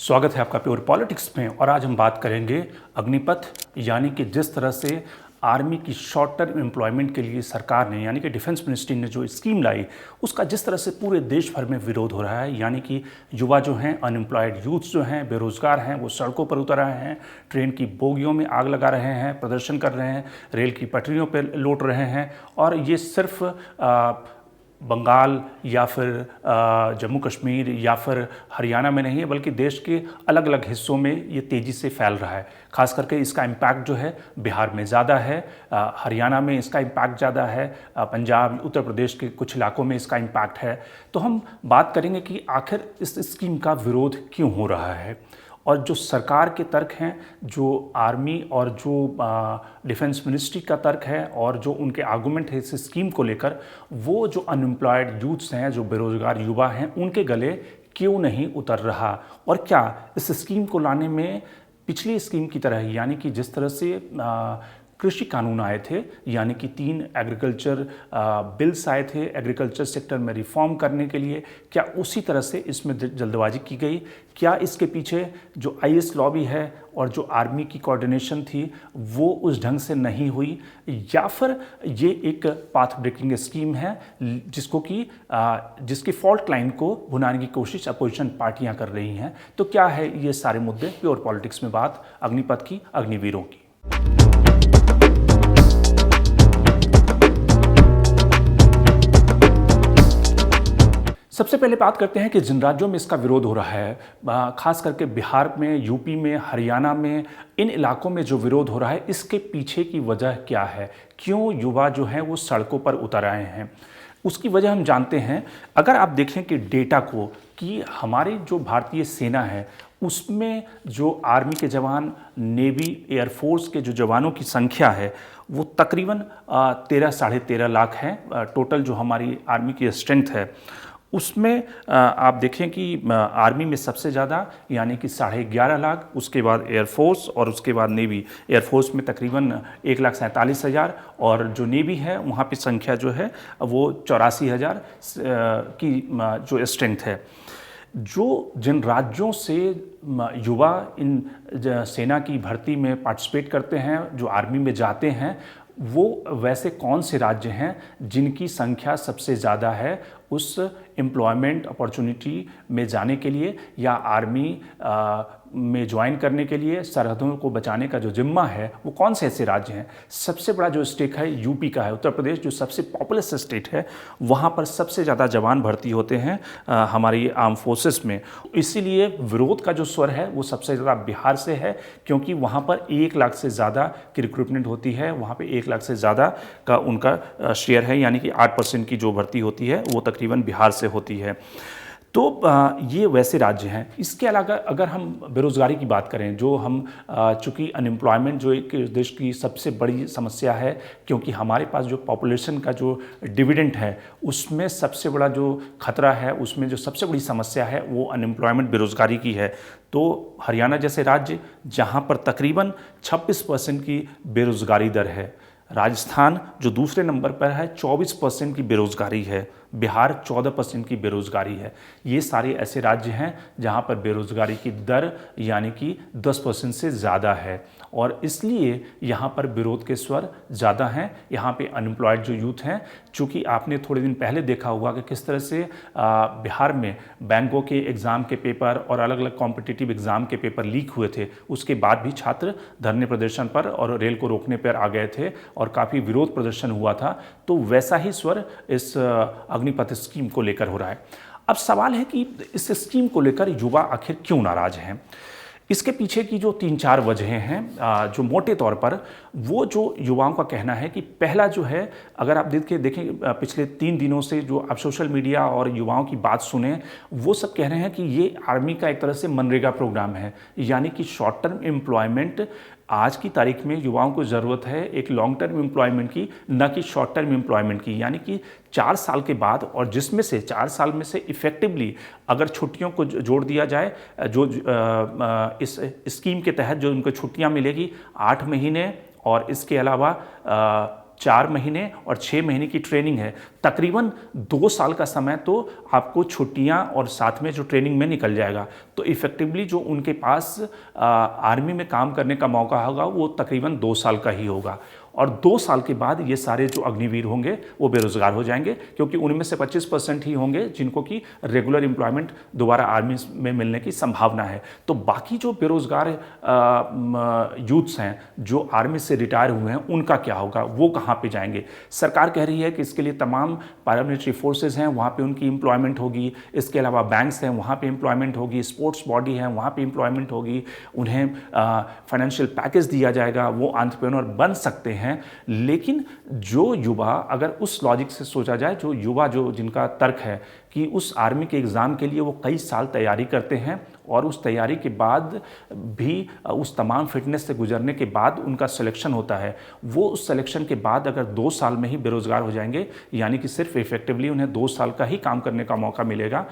स्वागत है आपका प्योर पॉलिटिक्स में। और आज हम बात करेंगे अग्निपथ, यानी कि जिस तरह से आर्मी की शॉर्ट टर्म एम्प्लॉयमेंट के लिए सरकार ने यानी कि डिफेंस मिनिस्ट्री ने जो स्कीम लाई, उसका जिस तरह से पूरे देश भर में विरोध हो रहा है। यानी कि युवा जो हैं, अनएम्प्लॉयड यूथ्स जो हैं, बेरोजगार हैं, वो सड़कों पर उतर आए हैं, ट्रेन की बोगियों में आग लगा रहे हैं, प्रदर्शन कर रहे हैं, रेल की पटरियों पर लौट रहे हैं। और ये सिर्फ बंगाल या फिर जम्मू कश्मीर या फिर हरियाणा में नहीं है, बल्कि देश के अलग अलग हिस्सों में ये तेज़ी से फैल रहा है। खास करके इसका इम्पैक्ट जो है बिहार में ज़्यादा है, हरियाणा में इसका इम्पैक्ट ज़्यादा है, पंजाब, उत्तर प्रदेश के कुछ इलाकों में इसका इम्पैक्ट है। तो हम बात करेंगे कि आखिर इस स्कीम का विरोध क्यों हो रहा है, और जो सरकार के तर्क हैं, जो आर्मी और जो डिफेंस मिनिस्ट्री का तर्क है, और जो उनके आर्गूमेंट है इस स्कीम को लेकर, वो जो अनएम्प्लॉयड यूथ्स हैं, जो बेरोजगार युवा हैं, उनके गले क्यों नहीं उतर रहा। और क्या इस स्कीम को लाने में पिछली स्कीम की तरह ही, यानी कि जिस तरह से कृषि कानून आए थे, यानी कि 3 एग्रीकल्चर बिल्स आए थे एग्रीकल्चर सेक्टर में रिफॉर्म करने के लिए, क्या उसी तरह से इसमें जल्दबाजी की गई? क्या इसके पीछे जो आईएएस लॉबी है और जो आर्मी की कोऑर्डिनेशन थी वो उस ढंग से नहीं हुई, या फिर ये एक पाथ ब्रेकिंग स्कीम है जिसकी फॉल्ट लाइन को भुनाने की कोशिश अपोजिशन पार्टियां कर रही हैं? तो क्या है ये सारे मुद्दे प्योर पॉलिटिक्स में बात अग्निपथ की, अग्निवीरों की। सबसे पहले बात करते हैं कि जिन राज्यों में इसका विरोध हो रहा है, खास करके बिहार में, यूपी में, हरियाणा में, इन इलाकों में जो विरोध हो रहा है, इसके पीछे की वजह क्या है? क्यों युवा जो हैं वो सड़कों पर उतर आए हैं? उसकी वजह हम जानते हैं। अगर आप देखें कि डेटा को, कि हमारी जो भारतीय सेना है उसमें जो आर्मी के जवान, नेवी, एयरफोर्स के जो जवानों की संख्या है वो तकरीबन 13 साढ़े 13 लाख है। टोटल जो हमारी आर्मी की स्ट्रेंथ है उसमें आप देखें कि आर्मी में सबसे ज़्यादा यानी कि 11.5 लाख, उसके बाद एयरफोर्स और उसके बाद नेवी। एयरफोर्स में तकरीबन 1,47,000, और जो नेवी है वहाँ पे संख्या जो है वो 84,000 की जो स्ट्रेंथ है। जिन राज्यों से युवा इन सेना की भर्ती में पार्टिसिपेट करते हैं, जो आर्मी में जाते हैं, वो वैसे कौन से राज्य हैं जिनकी संख्या सबसे ज़्यादा है उस एम्प्लॉयमेंट अपॉर्चुनिटी में जाने के लिए, या आर्मी में ज्वाइन करने के लिए, सरहदों को बचाने का जो जिम्मा है, वो कौन से ऐसे राज्य हैं? सबसे बड़ा जो स्टेट है यूपी का है। उत्तर प्रदेश जो सबसे पॉपुलस स्टेट है, वहाँ पर सबसे ज़्यादा जवान भर्ती होते हैं हमारी आर्म फोर्सेस में। इसीलिए विरोध का जो स्वर है वो सबसे ज़्यादा बिहार से है, क्योंकि वहाँ पर 1 लाख से ज़्यादा की रिक्रूटमेंट होती है। वहाँ पर 1 लाख से ज़्यादा का उनका शेयर है, यानी कि 8% की जो भर्ती होती है वो तकरीबन बिहार से होती है। तो ये वैसे राज्य हैं। इसके अलावा अगर हम बेरोज़गारी की बात करें, जो हम चूँकि अनएम्प्लॉयमेंट जो एक देश की सबसे बड़ी समस्या है, क्योंकि हमारे पास जो पॉपुलेशन का जो डिविडेंड है उसमें सबसे बड़ा जो खतरा है, उसमें जो सबसे बड़ी समस्या है वो अनएम्प्लॉयमेंट, बेरोज़गारी की है। तो हरियाणा जैसे राज्य जहाँ पर तकरीबन 26% की बेरोज़गारी दर है, राजस्थान जो दूसरे नंबर पर है 24% की बेरोज़गारी है, बिहार 14% की बेरोज़गारी है। ये सारे ऐसे राज्य हैं जहां पर बेरोज़गारी की दर यानी कि 10% से ज़्यादा है, और इसलिए यहाँ पर विरोध के स्वर ज़्यादा हैं। यहाँ पे अनएम्प्लॉयड जो यूथ हैं, चूँकि आपने थोड़े दिन पहले देखा होगा कि किस तरह से बिहार में बैंकों के एग्ज़ाम के पेपर और अलग अलग कॉम्पिटिटिव एग्ज़ाम के पेपर लीक हुए थे, उसके बाद भी छात्र धरने प्रदर्शन पर और रेल को रोकने पर आ गए थे और काफ़ी विरोध प्रदर्शन हुआ था। तो वैसा ही स्वर इस अग्निपथ स्कीम को लेकर हो रहा है। अब सवाल है कि इस स्कीम को लेकर युवा आखिर क्यों नाराज हैं? इसके पीछे की जो 3-4 वजहें हैं, जो मोटे तौर पर वो जो युवाओं का कहना है कि पहला जो है, अगर आप देखें पिछले 3 दिनों से जो आप सोशल मीडिया और युवाओं की बात सुने, वो सब कह रहे हैं कि ये आर्मी का एक तरह से मनरेगा प्रोग्राम है, यानी कि शॉर्ट टर्म एम्प्लॉयमेंट। आज की तारीख में युवाओं को ज़रूरत है एक लॉन्ग टर्म एम्प्लॉयमेंट की, न कि शॉर्ट टर्म एम्प्लॉयमेंट की। यानी कि 4 साल के बाद, और जिसमें से 4 साल में से इफ़ेक्टिवली अगर छुट्टियों को जोड़ दिया जाए, जो इस स्कीम के तहत जो उनको छुट्टियां मिलेगी 8 महीने, और इसके अलावा 4 महीने और 6 महीने की ट्रेनिंग है, तकरीबन 2 साल का समय तो आपको छुट्टियां और साथ में जो ट्रेनिंग में निकल जाएगा। तो इफेक्टिवली जो उनके पास आर्मी में काम करने का मौका होगा वो तकरीबन 2 साल का ही होगा। और 2 साल के बाद ये सारे जो अग्निवीर होंगे वो बेरोजगार हो जाएंगे, क्योंकि उनमें से 25% ही होंगे जिनको कि रेगुलर एम्प्लॉयमेंट दोबारा आर्मी में मिलने की संभावना है। तो बाकी जो बेरोजगार यूथ्स हैं जो आर्मी से रिटायर हुए हैं उनका क्या होगा, वो कहाँ पे जाएंगे? सरकार कह रही है कि इसके लिए तमाम पैरामिलिट्री फोर्सेज हैं वहाँ पे उनकी एम्प्लॉयमेंट होगी, इसके अलावा बैंक्स हैं वहाँ पे एम्प्लॉयमेंट होगी, स्पोर्ट्स बॉडी है वहाँ पे एम्प्लॉयमेंट होगी, उन्हें फाइनेंशियल पैकेज दिया जाएगा, वो एंटरप्रेन्योर बन सकते हैं। लेकिन जो युवा, अगर उस लॉजिक से सोचा जाए, जो युवा जो जिनका तर्क है कि उस आर्मी के एग्ज़ाम के लिए वो कई साल तैयारी करते हैं और उस तैयारी के बाद भी उस तमाम फिटनेस से गुजरने के बाद उनका सिलेक्शन होता है, वो उस सिलेक्शन के बाद अगर 2 साल में ही बेरोजगार हो जाएंगे, यानी कि सिर्फ इफेक्टिवली उन्हें 2 साल का ही काम करने का मौका मिलेगा,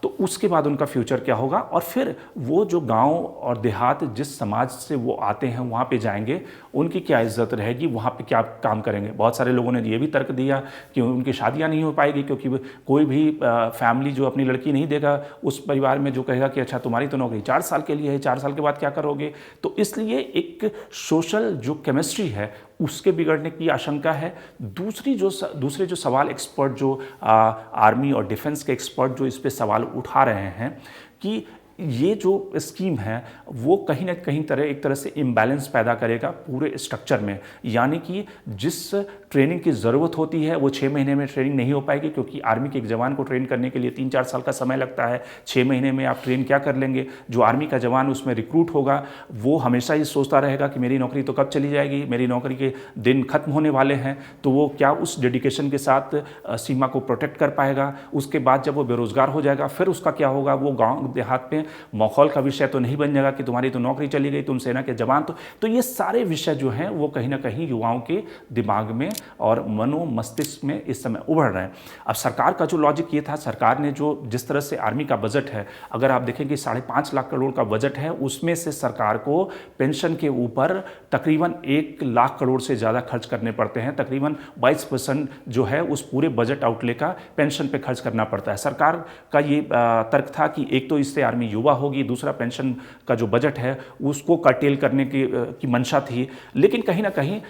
तो उसके बाद उनका फ्यूचर क्या होगा? और फिर वो जो गांव और देहात जिस समाज से वो आते हैं वहाँ पे जाएंगे, उनकी क्या इज्जत रहेगी, वहाँ पे क्या काम करेंगे? बहुत सारे लोगों ने ये भी तर्क दिया कि उनकी शादियाँ नहीं हो पाएगी, क्योंकि कोई भी फैमिली जो अपनी लड़की नहीं देगा उस परिवार में, जो कहेगा कि अच्छा तुम्हारी तो नौकरी 4 साल के लिए है, 4 साल के बाद क्या करोगे? तो इसलिए एक सोशल जो केमिस्ट्री है उसके बिगड़ने की आशंका है। दूसरे जो सवाल एक्सपर्ट जो आर्मी और डिफेंस के एक्सपर्ट जो इस पे सवाल उठा रहे हैं कि ये जो स्कीम है वो कहीं ना कहीं एक तरह से इम्बैलेंस पैदा करेगा पूरे स्ट्रक्चर में, यानी कि जिस ट्रेनिंग की ज़रूरत होती है वो 6 महीने में ट्रेनिंग नहीं हो पाएगी, क्योंकि आर्मी के एक जवान को ट्रेन करने के लिए 3-4 साल का समय लगता है। 6 महीने में आप ट्रेन क्या कर लेंगे? जो आर्मी का जवान उसमें रिक्रूट होगा वो हमेशा ये सोचता रहेगा कि मेरी नौकरी तो कब चली जाएगी, मेरी नौकरी के दिन खत्म होने वाले हैं, तो वो क्या उस डेडिकेशन के साथ सीमा को प्रोटेक्ट कर पाएगा? उसके बाद जब वो बेरोजगार हो जाएगा फिर उसका क्या होगा? वो गाँव देहात में माहौल का विषय तो नहीं बन जाएगा कि तुम्हारी तो नौकरी चली गई, तुम सेना के जवान। तो ये सारे विषय जो हैं वो कहीं ना कहीं युवाओं के दिमाग में और मनो मस्तिष्क में इस समय उभर रहे हैं। अब सरकार का जो लॉजिक ये था, सरकार ने जो जिस तरह से आर्मी का बजट है, अगर आप देखेंगे 5.5 लाख करोड़ का बजट है, उसमें से सरकार को पेंशन के ऊपर तकरीबन 1 लाख करोड़ से ज़्यादा खर्च करने पड़ते हैं। तकरीबन 22% जो है उस पूरे बजट आउटले का पेंशन पे खर्च करना पड़ता है। सरकार का ये तर्क था कि एक तो इससे आर्मी युवा होगी, दूसरा पेंशन का जो बजट है उसको कर्टेल करने की मंशा थी। लेकिन कहीं ना कहीं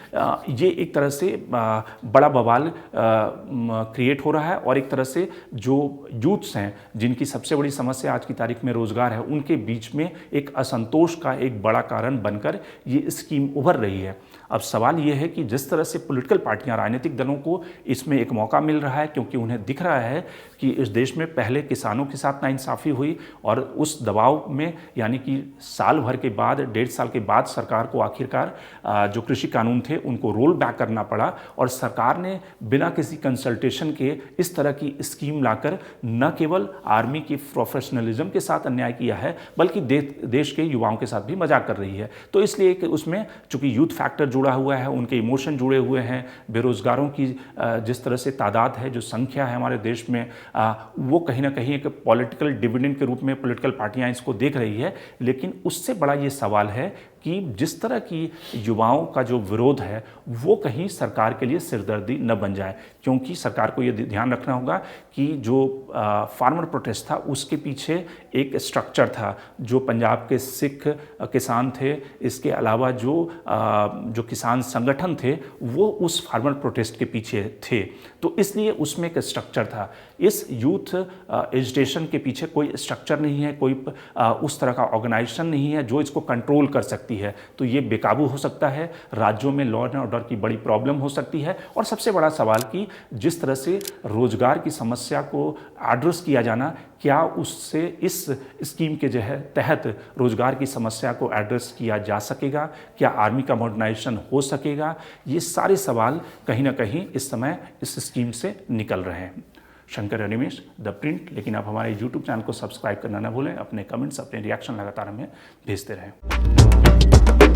ये एक तरह से बड़ा बवाल क्रिएट हो रहा है और एक तरह से जो यूथ्स हैं जिनकी सबसे बड़ी समस्या आज की तारीख में रोजगार है, उनके बीच में एक असंतोष का एक बड़ा कारण बनकर ये स्कीम उभर रही है। अब सवाल ये है कि जिस तरह से पॉलिटिकल पार्टियां, राजनीतिक दलों को इसमें एक मौका मिल रहा है, क्योंकि उन्हें दिख रहा है कि इस देश में पहले किसानों के साथ नाइंसाफ़ी हुई और उस दबाव में, यानी कि साल भर के बाद, 1.5 साल के बाद सरकार को आखिरकार जो कृषि कानून थे उनको रोल बैक करना पड़ा और सरकार ने बिना किसी कंसल्टेशन के इस तरह की स्कीम लाकर न केवल आर्मी की प्रोफेशनलिज्म के साथ अन्याय किया है, बल्कि देश के युवाओं के साथ भी मजाक कर रही है। तो इसलिए कि उसमें चूंकि यूथ फैक्टर जुड़ा हुआ है, उनके इमोशन जुड़े हुए हैं, बेरोजगारों की जिस तरह से तादाद है, जो संख्या है हमारे देश में, वो कहीं ना कहीं एक पॉलिटिकल डिविडेंड के रूप में पॉलिटिकल पार्टियां इसको देख रही है। लेकिन उससे बड़ा ये सवाल है कि जिस तरह की युवाओं का जो विरोध है वो कहीं सरकार के लिए सिरदर्दी न बन जाए, क्योंकि सरकार को ये ध्यान रखना होगा कि जो फार्मर प्रोटेस्ट था उसके पीछे एक स्ट्रक्चर था, जो पंजाब के सिख किसान थे, इसके अलावा जो किसान संगठन थे वो उस फार्मर प्रोटेस्ट के पीछे थे। तो इसलिए उसमें एक स्ट्रक्चर था। इस यूथ एजिटेशन के पीछे कोई स्ट्रक्चर नहीं है, कोई उस तरह का ऑर्गेनाइजेशन नहीं है जो इसको कंट्रोल कर सकती है। तो ये बेकाबू हो सकता है, राज्यों में लॉ एंड ऑर्डर की बड़ी प्रॉब्लम हो सकती है। और सबसे बड़ा सवाल कि जिस तरह से रोजगार की समस्या को एड्रेस किया जाना, क्या उससे इस स्कीम के जो है तहत रोजगार की समस्या को एड्रेस किया जा सकेगा? क्या आर्मी का मॉडर्नाइजेशन हो सकेगा? ये सारे सवाल कहीं ना कहीं इस समय इस स्कीम से निकल रहे हैं। Shankar Animesh, the print. लेकिन आप हमारे YouTube चैनल को सब्सक्राइब करना ना भूलें। अपने कमेंट्स, अपने रिएक्शन लगातार हमें भेजते रहें।